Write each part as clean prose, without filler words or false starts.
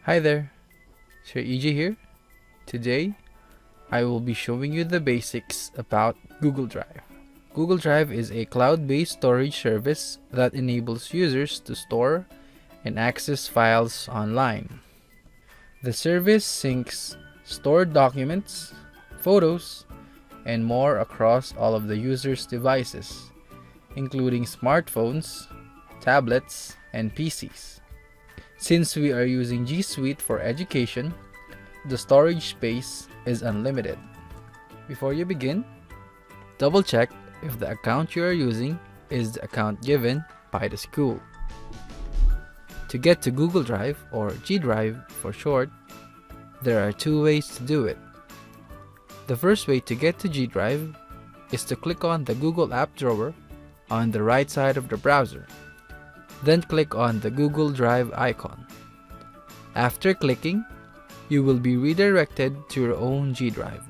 Hi there, Sir EJ here. Today, I will be showing you the basics about Google Drive. Google Drive is a cloud-based storage service that enables users to store and access files online. The service syncs stored documents, photos, and more across all of the user's devices, including smartphones, tablets, and PCs. Since we are using G Suite for education, the storage space is unlimited. Before you begin, double check if the account you are using is the account given by the school. To get to Google Drive, or G Drive for short, there are two ways to do it. The first way to get to G Drive is to click on the Google app drawer on the right side of the browser. Then click on the Google Drive icon. After clicking, you will be redirected to your own G Drive.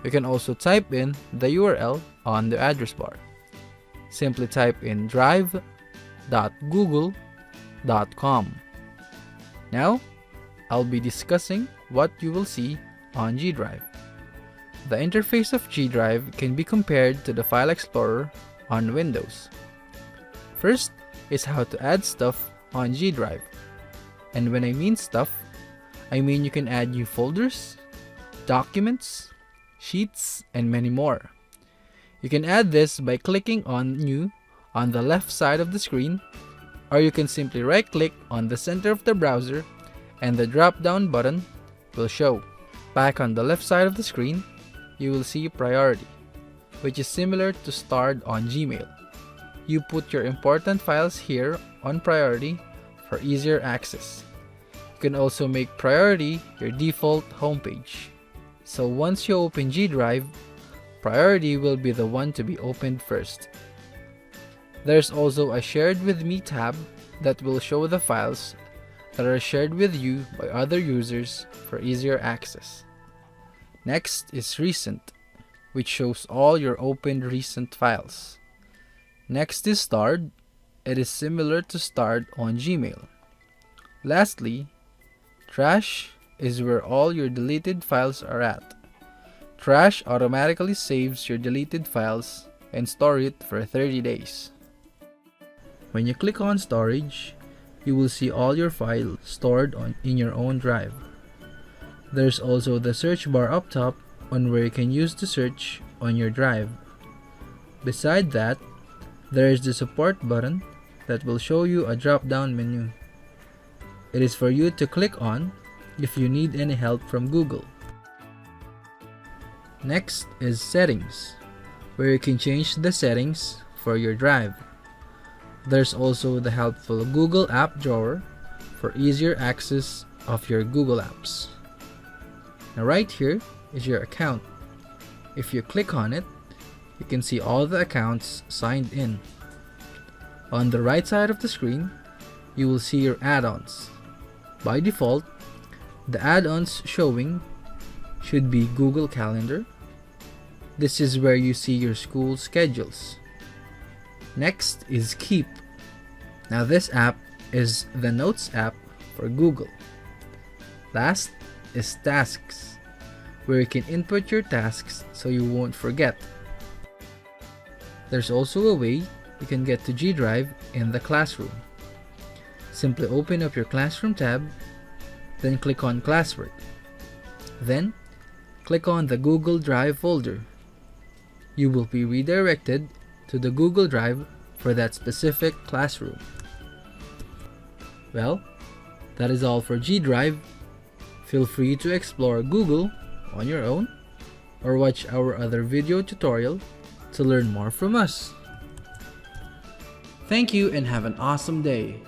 You can also type in the URL on the address bar. Simply type in drive.google.com. Now, I'll be discussing what you will see on G Drive. The interface of G Drive can be compared to the File Explorer on Windows. First is how to add stuff on G Drive. And when I mean stuff, I mean you can add new folders, documents, sheets, and many more. You can add this by clicking on New on the left side of the screen, or you can simply right-click on the center of the browser and the drop-down button will show. Back on the left side of the screen, you will see Priority, which is similar to Stored on Gmail. You put your important files here on Priority for easier access. You can also make Priority your default homepage. So once you open G Drive, Priority will be the one to be opened first. There's also a Shared with Me tab that will show the files that are shared with you by other users for easier access. Next is Recent, which shows all your opened recent files. Next is Stored. It is similar to Stored on Gmail. Lastly, Trash is where all your deleted files are at. Trash automatically saves your deleted files and store it for 30 days. When you click on Storage, you will see all your files stored in your own drive. There's also the search bar up top on where you can use the search on your drive. Beside that, there is the support button that will show you a drop-down menu. It is for you to click on if you need any help from Google. Next is Settings, where you can change the settings for your drive. There's also the helpful Google app drawer for easier access of your Google apps. Now right here is your account. If you click on it, you can see all the accounts signed in. On the right side of the screen, you will see your add-ons. By default, the add-ons showing should be Google Calendar. This is where you see your school schedules. Next is Keep. Now this app is the Notes app for Google. Last is Tasks, where you can input your tasks so you won't forget. There's also a way you can get to G Drive in the Classroom. Simply open up your Classroom tab, then click on Classwork. Then, click on the Google Drive folder. You will be redirected to the Google Drive for that specific classroom. Well, that is all for G Drive. Feel free to explore Google on your own or watch our other video tutorial to learn more from us. Thank you and have an awesome day.